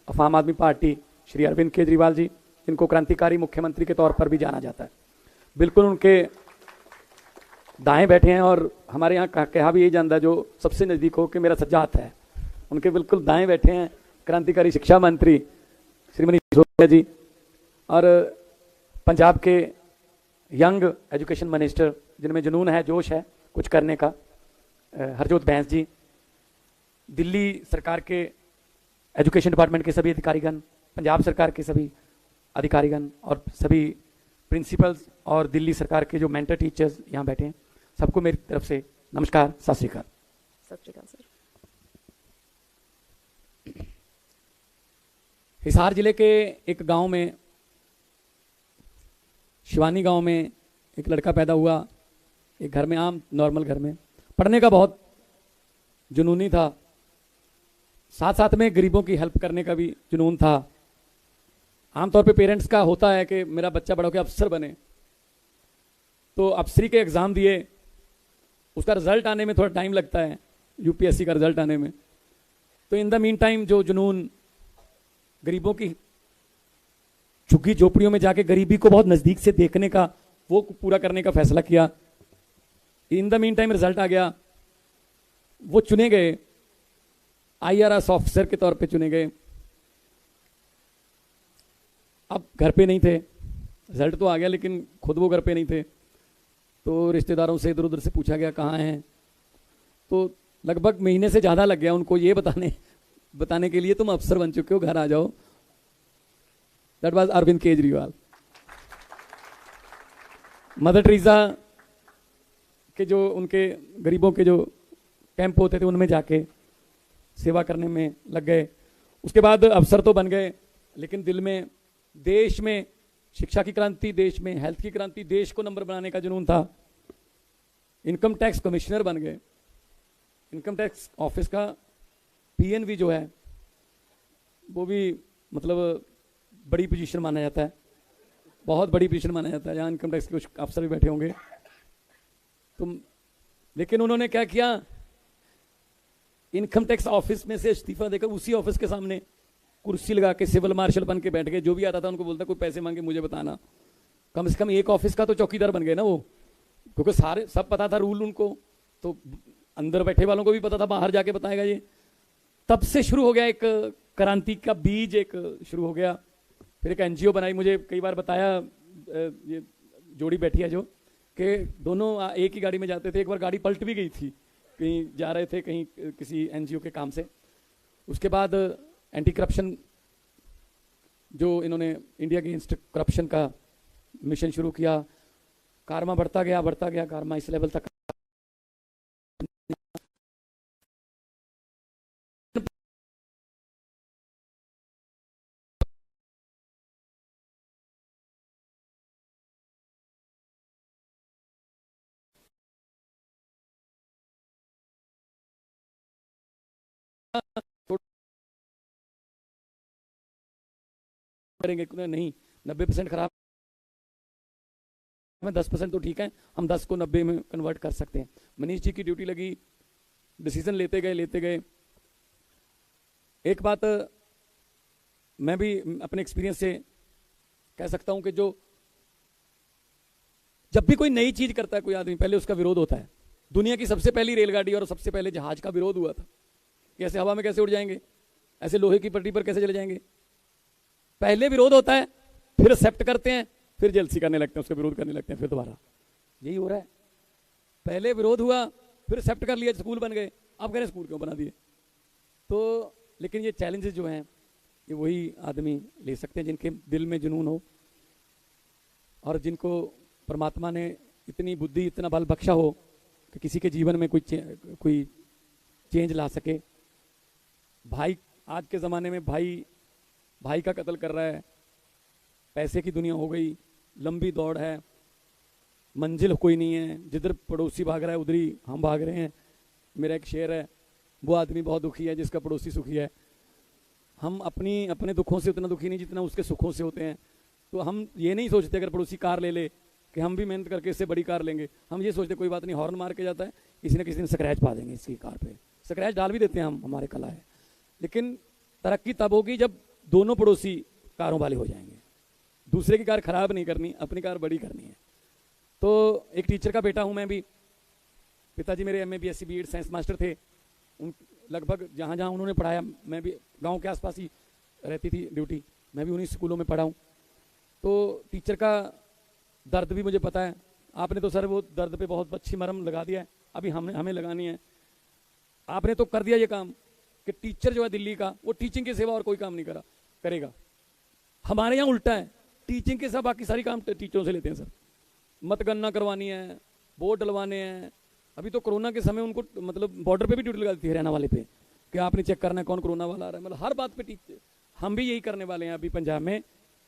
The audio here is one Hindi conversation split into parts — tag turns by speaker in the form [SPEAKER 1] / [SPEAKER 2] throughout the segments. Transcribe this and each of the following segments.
[SPEAKER 1] ऑफ आम आदमी पार्टी श्री अरविंद केजरीवाल जी, इनको क्रांतिकारी मुख्यमंत्री के तौर पर भी जाना जाता है। बिल्कुल उनके दाएं बैठे हैं और हमारे यहाँ कहा भी यही जानता है जो सबसे नज़दीक हो कि मेरा सज्जात है, उनके बिल्कुल दाएं बैठे हैं क्रांतिकारी शिक्षा मंत्री श्री मनीष सिसोदिया जी, और पंजाब के यंग एजुकेशन मिनिस्टर जिनमें जुनून है, जोश है कुछ करने का, हरजोत बैंस जी, दिल्ली सरकार के एजुकेशन डिपार्टमेंट के सभी अधिकारीगण, पंजाब सरकार के सभी अधिकारीगण और सभी प्रिंसिपल्स और दिल्ली सरकार के जो मेंटर टीचर्स यहाँ बैठे हैं, सबको मेरी तरफ से नमस्कार, सत श्री अकाल।
[SPEAKER 2] सत श्री अकाल सर।
[SPEAKER 1] हिसार जिले के एक गांव में, शिवानी गांव में एक लड़का पैदा हुआ, एक घर में, आम नॉर्मल घर में, पढ़ने का बहुत जुनूनी था, साथ साथ में गरीबों की हेल्प करने का भी जुनून था। आमतौर पे पेरेंट्स का होता है कि मेरा बच्चा बड़ा होकर अफसर बने, तो अफसरी के एग्ज़ाम दिए, उसका रिजल्ट आने में थोड़ा टाइम लगता है, यूपीएससी का रिजल्ट आने में, तो इन द मीन टाइम जो जुनून गरीबों की झुग्गी झोपड़ियों में जाके गरीबी को बहुत नज़दीक से देखने का, वो पूरा करने का फैसला किया। In the meantime result आ गया, वो चुने गए, आईआरएस ऑफिसर के तौर पे चुने गए। अब घर पे नहीं थे, रिजल्ट तो आ गया लेकिन खुद वो घर पे नहीं थे, तो रिश्तेदारों से इधर उधर से पूछा गया कहाँ हैं, तो लगभग महीने से ज़्यादा लग गया उनको ये बताने के लिए तुम अफसर बन चुके हो, घर आ जाओ। That was Arvind Kejriwal. Mother Teresa के जो उनके गरीबों के जो कैंप होते थे उनमें जाके सेवा करने में लग गए। उसके बाद अफसर तो बन गए, लेकिन दिल में देश में शिक्षा की क्रांति, देश में हेल्थ की क्रांति, देश को नंबर बनाने का जुनून था। इनकम टैक्स कमिश्नर बन गए। इनकम टैक्स ऑफिस का पीएनबी जो है वो भी मतलब बड़ी पोजीशन माना जाता है, बहुत बड़ी पोजीशन माना जाता है, जहाँ इनकम टैक्स के कुछ अफसर भी बैठे होंगे। लेकिन उन्होंने क्या किया, इनकम टैक्स ऑफिस में से इस्तीफा देकर उसी ऑफिस के सामने कुर्सी लगा के सिविल मार्शल बन के बैठ गए। जो भी आता था उनको बोलता कोई पैसे मांगे मुझे बताना। कम से कम एक ऑफिस का तो चौकीदार बन गए ना वो, क्योंकि सारे सब पता था रूल उनको, तो अंदर बैठे वालों को भी पता था बाहर जाके बताएगा ये। तब से शुरू हो गया एक क्रांति का बीज, एक शुरू हो गया। फिर एक एनजीओ बनाई। मुझे कई बार बताया, ये जोड़ी बैठी है जो, कि दोनों एक ही गाड़ी में जाते थे। एक बार गाड़ी पलट भी गई थी, कहीं जा रहे थे कहीं किसी एनजीओ के काम से। उसके बाद एंटी करप्शन जो इन्होंने इंडिया अगेंस्ट करप्शन का मिशन शुरू किया। कारमा बढ़ता गया कारमा इस लेवल तक करेंगे नहीं, 90% खराब में 10% तो ठीक है, हम 10 को 90 में कन्वर्ट कर सकते हैं। मनीष जी की ड्यूटी लगी, डिसीजन लेते गए। एक बात मैं भी अपने एक्सपीरियंस से कह सकता हूं कि जो जब भी कोई नई चीज करता है कोई आदमी, पहले उसका विरोध होता है। दुनिया की सबसे पहली रेलगाड़ी और सबसे पहले जहाज का विरोध हुआ था। ऐसे हवा में कैसे उड़ जाएंगे, ऐसे लोहे की पट्टी पर कैसे चले जाएंगे। पहले विरोध होता है, फिर एक्सेप्ट करते हैं, फिर जेलसी करने लगते हैं, उसका विरोध करने लगते हैं, फिर दोबारा। यही हो रहा है। पहले विरोध हुआ, फिर एक्सेप्ट कर लिया, स्कूल बन गए, अब कह रहे स्कूल क्यों बना दिए। तो लेकिन ये चैलेंजेस जो हैं ये वही आदमी ले सकते हैं जिनके दिल में जुनून हो और जिनको परमात्मा ने इतनी बुद्धि, इतना बल बख्शा हो कि किसी के जीवन में कोई चेंज ला सके। भाई, आज के ज़माने में भाई का कत्ल कर रहा है, पैसे की दुनिया हो गई, लंबी दौड़ है, मंजिल कोई नहीं है, जिधर पड़ोसी भाग रहा है उधर ही हम भाग रहे हैं। मेरा एक शेर है, वो आदमी बहुत दुखी है जिसका पड़ोसी सुखी है। हम अपने दुखों से उतना दुखी नहीं जितना उसके सुखों से होते हैं। तो हम ये नहीं सोचते अगर पड़ोसी कार ले ले कि हम भी मेहनत करके इससे बड़ी कार लेंगे। हम ये सोचते कोई बात नहीं, हॉर्न मार के जाता है, किसी न किसी दिन स्क्रैच पा देंगे इसकी कार पे। स्क्रैच डाल भी देते हैं हम, हमारे कला है। लेकिन तरक्की तब होगी जब दोनों पड़ोसी कारों वाले हो जाएंगे। दूसरे की कार खराब नहीं करनी, अपनी कार बड़ी करनी है। तो एक टीचर का बेटा हूं मैं भी। पिताजी मेरे MA BSc BEd science master थे। उन लगभग जहाँ जहाँ उन्होंने पढ़ाया, मैं भी गांव के आसपास ही रहती थी ड्यूटी, मैं भी उन्हीं स्कूलों में पढ़ा हूँ। तो टीचर का दर्द भी मुझे पता है। आपने तो सर वो दर्द पे बहुत अच्छी मरहम लगा दिया है, अभी हमें लगानी है। आपने तो कर दिया ये काम कि टीचर जो है दिल्ली का, वो टीचिंग के सिवा और कोई काम नहीं करेगा। हमारे यहाँ उल्टा है, टीचिंग के सिवा बाकी सारी काम टीचरों से लेते हैं सर। मतगणना करवानी है, वोट डलवाने हैं। अभी तो कोरोना के समय उनको मतलब बॉर्डर पे भी ड्यूटी लगा दी थी हरियाणा वाले पे कि आपने चेक करना है कौन कोरोना वाला आ रहा है। मतलब हर बात पे टीचर, हम भी यही करने वाले हैं अभी पंजाब में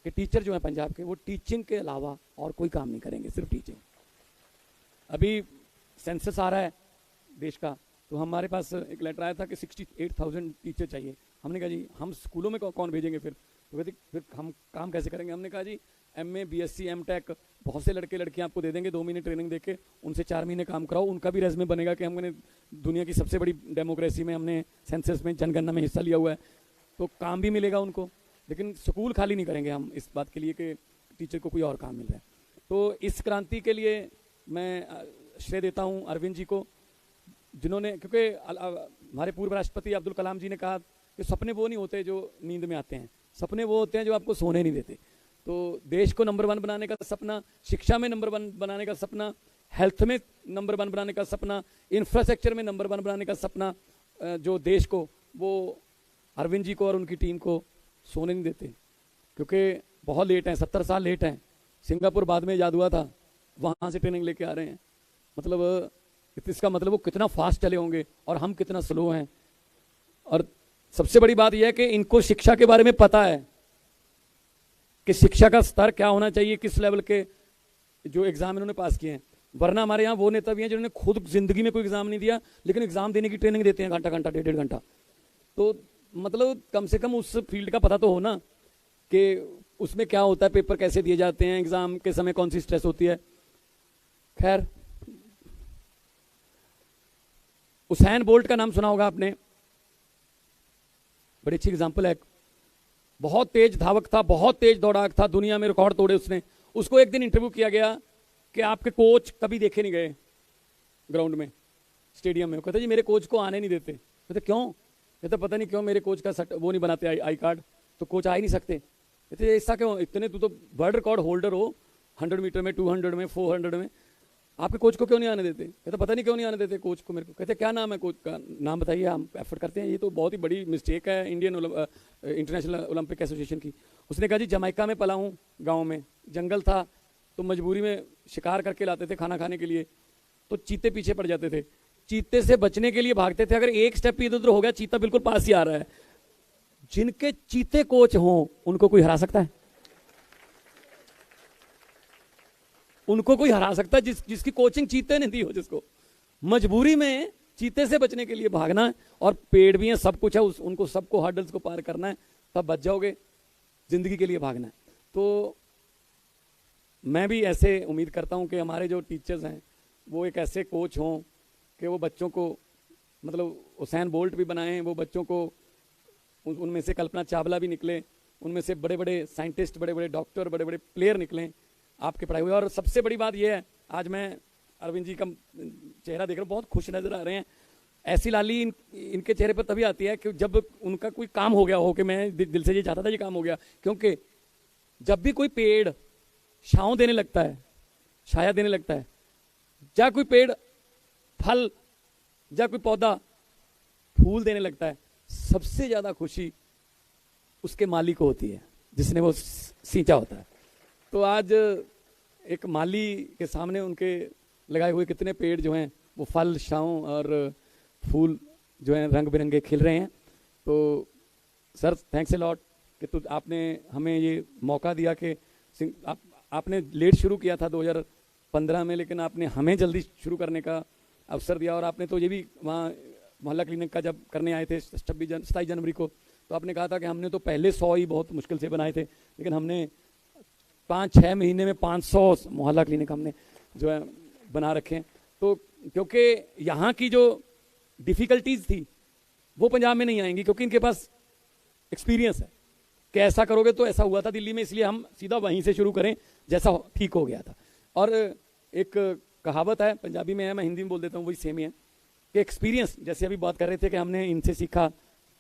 [SPEAKER 1] कि टीचर जो है पंजाब के, वो टीचिंग के अलावा और कोई काम नहीं करेंगे, सिर्फ टीचिंग। अभी सेंसस आ रहा है देश का, तो हमारे पास एक लेटर आया था कि 68,000 टीचर चाहिए। हमने कहा जी हम स्कूलों में कौन भेजेंगे फिर? तो कहते फिर हम काम कैसे करेंगे? हमने कहा जी एमए बीएससी एमटेक बहुत से लड़के लड़कियां आपको दे देंगे, 2 महीने ट्रेनिंग देके उनसे 4 महीने काम कराओ, उनका भी रेज्यूमे बनेगा कि हमने दुनिया की सबसे बड़ी डेमोक्रेसी में, हमने सेंसस में, जनगणना में हिस्सा लिया हुआ है, तो काम भी मिलेगा उनको। लेकिन स्कूल खाली नहीं करेंगे हम इस बात के लिए कि टीचर को कोई और काम मिल रहा है। तो इस क्रांति के लिए मैं श्रेय देता हूँ अरविंद जी को, जिन्होंने, क्योंकि हमारे पूर्व राष्ट्रपति अब्दुल कलाम जी ने कहा कि सपने वो नहीं होते जो नींद में आते हैं, सपने वो होते हैं जो आपको सोने नहीं देते। तो देश को नंबर 1 बनाने का सपना, शिक्षा में नंबर 1 बनाने का सपना, हेल्थ में नंबर 1 बनाने का सपना, इंफ्रास्ट्रक्चर में नंबर 1 बनाने का सपना, जो देश को, वो अरविंद जी को और उनकी टीम को सोने नहीं देते। क्योंकि बहुत लेट हैं, 70 साल लेट हैं। सिंगापुर बाद में ईजाद हुआ था, वहाँ से ट्रेनिंग लेके आ रहे हैं। मतलब इसका मतलब वो कितना फास्ट चले होंगे और हम कितना स्लो हैं। और सबसे बड़ी बात यह है कि इनको शिक्षा के बारे में पता है कि शिक्षा का स्तर क्या होना चाहिए, किस लेवल के जो एग्जाम इन्होंने पास किए हैं। वरना हमारे यहाँ वो नेता भी हैं जिन्होंने खुद जिंदगी में कोई एग्जाम नहीं दिया, लेकिन एग्जाम देने की ट्रेनिंग देते हैं घंटा घंटा, 1.5 घंटा। तो मतलब कम से कम उस फील्ड का पता तो हो ना कि उसमें क्या होता है, पेपर कैसे दिए जाते हैं, एग्जाम के समय कौन सी स्ट्रेस होती है। खैर, उसैन बोल्ट का नाम सुना होगा आपने, बड़ी अच्छी एग्जाम्पल है। बहुत तेज धावक था, बहुत तेज दौड़ाक था, दुनिया में रिकॉर्ड तोड़े उसने। उसको एक दिन इंटरव्यू किया गया कि आपके कोच कभी देखे नहीं गए ग्राउंड में, स्टेडियम में। कहते जी मेरे कोच को आने नहीं देते। कहते क्यों? कहते पता नहीं क्यों, मेरे कोच का वो नहीं बनाते आई कार्ड, तो कोच आ ही नहीं सकते। कहते ऐसा क्यों? इतने तू तो वर्ल्ड रिकॉर्ड होल्डर हो, 100 मीटर में, 200 में, 400 में, आपके कोच को क्यों नहीं आने देते? कहते पता नहीं क्यों नहीं आने देते कोच को मेरे को। कहते क्या नाम है कोच का? नाम बताइए, हम एफर्ट करते हैं। ये तो बहुत ही बड़ी मिस्टेक है इंडियन इंटरनेशनल ओलंपिक एसोसिएशन की। उसने कहा जी जमैका में पला हूँ, गाँव में जंगल था, तो मजबूरी में शिकार करके लाते थे खाना खाने के लिए, तो चीते पीछे पड़ जाते थे, चीते से बचने के लिए भागते थे। अगर एक स्टेप इधर उधर हो गया, चीता बिल्कुल पास ही आ रहा है। जिनके चीते कोच हों उनको कोई हरा सकता है? उनको कोई हरा सकता है जिसकी कोचिंग चीते ने दी हो, जिसको मजबूरी में चीते से बचने के लिए भागना है। और पेड़ भी हैं, सब कुछ है, उनको सबको हर्डल्स को पार करना है, तब बच जाओगे। जिंदगी के लिए भागना है। तो मैं भी ऐसे उम्मीद करता हूं कि हमारे जो टीचर्स हैं वो एक ऐसे कोच हों कि वो बच्चों को, मतलब उसैन बोल्ट भी बनाए हैं, वो बच्चों को, उनमें से कल्पना चावला भी निकले, उनमें से बड़े बड़े साइंटिस्ट, बड़े बड़े डॉक्टर, बड़े बड़े प्लेयर निकले आपके पढ़ाई हुए। और सबसे बड़ी बात यह है, आज मैं अरविंद जी का चेहरा देख रहा हूँ, बहुत खुश नजर आ रहे हैं। ऐसी लाली इनके चेहरे पर तभी आती है कि जब उनका कोई काम हो गया हो, कि मैं दिल से ये चाहता था ये काम हो गया। क्योंकि जब भी कोई पेड़ छांव देने लगता है, छाया देने लगता है, या कोई पेड़ फल, या कोई पौधा फूल देने लगता है, सबसे ज्यादा खुशी उसके माली को होती है जिसने वो सींचा होता है। तो आज एक माली के सामने उनके लगाए हुए कितने पेड़ जो हैं वो फल, छांव और फूल जो हैं रंग बिरंगे खिल रहे हैं। तो सर थैंक्स ए लॉट कि तो आपने हमें ये मौका दिया कि आपने लेट शुरू किया था 2015 में, लेकिन आपने हमें जल्दी शुरू करने का अवसर दिया। और आपने तो ये भी वहाँ मोहल्ला क्लिनिक का जब करने आए थे 27 जनवरी को, तो आपने कहा था कि हमने तो पहले 100 ही बहुत मुश्किल से बनाए थे, लेकिन हमने 5-6 महीने में 500 मोहल्ला क्लिनिक हमने जो है बना रखे हैं। तो क्योंकि यहाँ की जो डिफ़िकल्टीज थी वो पंजाब में नहीं आएंगी, क्योंकि इनके पास एक्सपीरियंस है। कि ऐसा करोगे तो ऐसा हुआ था दिल्ली में, इसलिए हम सीधा वहीं से शुरू करें जैसा ठीक हो गया था। और एक कहावत है, पंजाबी में है, मैं हिंदी में बोल देता हूँ, वही सेम ही है कि एक्सपीरियंस, जैसे अभी बात कर रहे थे कि हमने इनसे सीखा,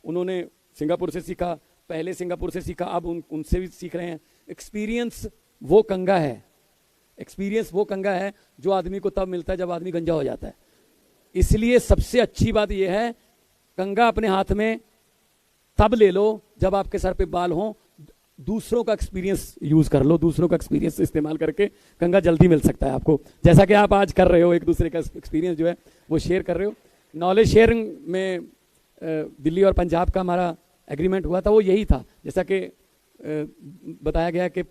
[SPEAKER 1] उन्होंने सिंगापुर से सीखा, पहले सिंगापुर से सीखा, अब उनसे भी सीख रहे हैं। एक्सपीरियंस वो कंगा है, एक्सपीरियंस वो कंगा है जो आदमी को तब मिलता है जब आदमी गंजा हो जाता है। इसलिए सबसे अच्छी बात यह है, कंगा अपने हाथ में तब ले लो जब आपके सर पे बाल हो, दूसरों का एक्सपीरियंस यूज कर लो, दूसरों का एक्सपीरियंस इस्तेमाल करके कंगा जल्दी मिल सकता है आपको, जैसा कि आप आज कर रहे हो, एक दूसरे का एक्सपीरियंस जो है वो शेयर कर रहे हो। नॉलेज शेयरिंग में दिल्ली और पंजाब का हमारा एग्रीमेंट हुआ था, वो यही था, जैसा कि बताया गया कि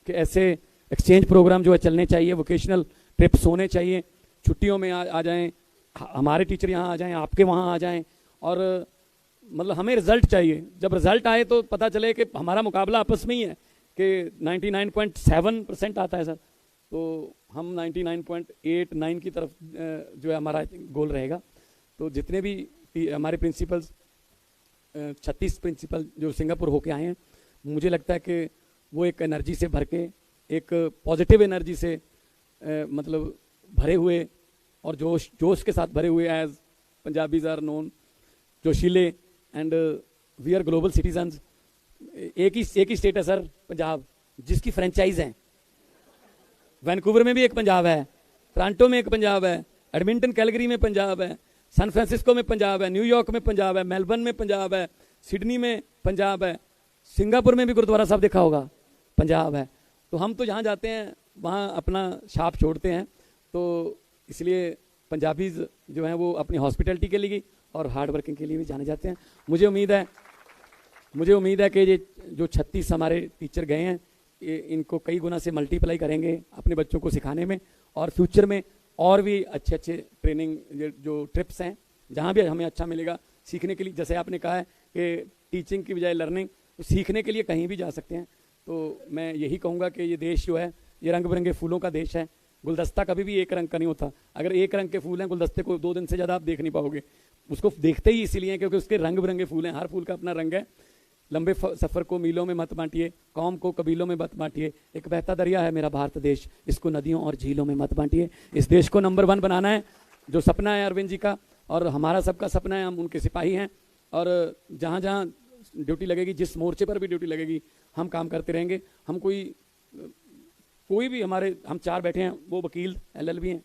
[SPEAKER 1] ऐसे एक्सचेंज प्रोग्राम जो है चलने चाहिए, वोकेशनल ट्रिप्स होने चाहिए, छुट्टियों में आ जाएं, हमारे टीचर यहाँ आ जाएं, आपके वहाँ आ जाएं, और मतलब हमें रिजल्ट चाहिए। जब रिजल्ट आए तो पता चले कि हमारा मुकाबला आपस में ही है कि 99.7% आता है सर, तो हम 99.89 की तरफ जो है हमारा गोल रहेगा। तो जितने भी हमारे प्रिंसिपल्स 36 प्रिंसिपल जो सिंगापुर होके आए हैं, मुझे लगता है कि वो एक एनर्जी से भर के, एक पॉजिटिव एनर्जी से मतलब भरे हुए और जोश के साथ भरे हुए, एज पंजाबीज आर नोन जोशीले and we are global citizens. एक ही स्टेट है सर पंजाब, जिसकी फ्रेंचाइज है। वैनकूवर में भी एक पंजाब है, टोरंटो में एक पंजाब है, एडमिंटन कैलगरी में पंजाब है, सैन फ्रांसिस्को में पंजाब है, न्यूयॉर्क में पंजाब है, मेलबर्न में पंजाब है, सिडनी में पंजाब है, सिंगापुर में भी गुरुद्वारा साहब देखा होगा पंजाब है। तो हम तो जहाँ जाते हैं वहाँ अपना छाप छोड़ते हैं। तो इसलिए पंजाबीज जो हैं वो अपनी हॉस्पिटलिटी के लिए और हार्ड वर्किंग के लिए भी जाने जाते हैं। मुझे उम्मीद है कि ये जो 36 हमारे टीचर गए हैं, इनको कई गुना से मल्टीप्लाई करेंगे अपने बच्चों को सिखाने में, और फ्यूचर में और भी अच्छे ट्रेनिंग जो ट्रिप्स हैं जहाँ भी हमें अच्छा मिलेगा सीखने के लिए, जैसे आपने कहा है कि टीचिंग की बजाय लर्निंग, तो सीखने के लिए कहीं भी जा सकते हैं। तो मैं यही कहूँगा कि ये देश जो है ये रंग बिरंगे फूलों का देश है। गुलदस्ता कभी भी एक रंग का नहीं होता। अगर एक रंग के फूल हैं, गुलदस्ते को 2 दिन से ज़्यादा आप देख नहीं पाओगे। उसको देखते ही इसीलिए क्योंकि उसके रंग बिरंगे फूल हैं, हर फूल का अपना रंग है। लंबे सफ़र को मीलों में मत बांटिए, कौम को कबीलों में मत बांटिए, एक बहता दरिया है मेरा भारत देश, इसको नदियों और झीलों में मत बांटिए। इस देश को नंबर 1 बनाना है, जो सपना है अरविंद जी का और हमारा सबका सपना है, हम उनके सिपाही हैं। और जहाँ जहाँ ड्यूटी लगेगी, जिस मोर्चे पर भी ड्यूटी लगेगी, हम काम करते रहेंगे। हम कोई भी हम 4 बैठे हैं, वो वकील LLB हैं,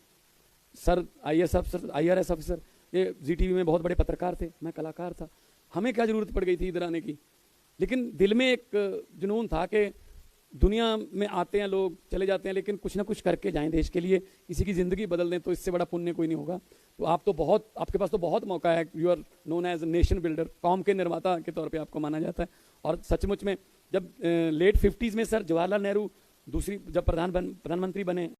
[SPEAKER 1] सर IAS अफसर, IRS अफसर, ये ZTV में बहुत बड़े पत्रकार थे, मैं कलाकार था। हमें क्या ज़रूरत पड़ गई थी इधर आने की, लेकिन दिल में एक जुनून था कि दुनिया में आते हैं लोग, चले जाते हैं, लेकिन कुछ ना कुछ करके जाएं देश के लिए, किसी की ज़िंदगी बदल दें, तो इससे बड़ा पुण्य कोई नहीं होगा। तो आपके पास तो बहुत मौका है। You are known as nation builder, कौम के निर्माता के तौर पे आपको माना जाता है। और सचमुच में जब लेट 50s में सर जवाहरलाल नेहरू जब प्रधानमंत्री बने,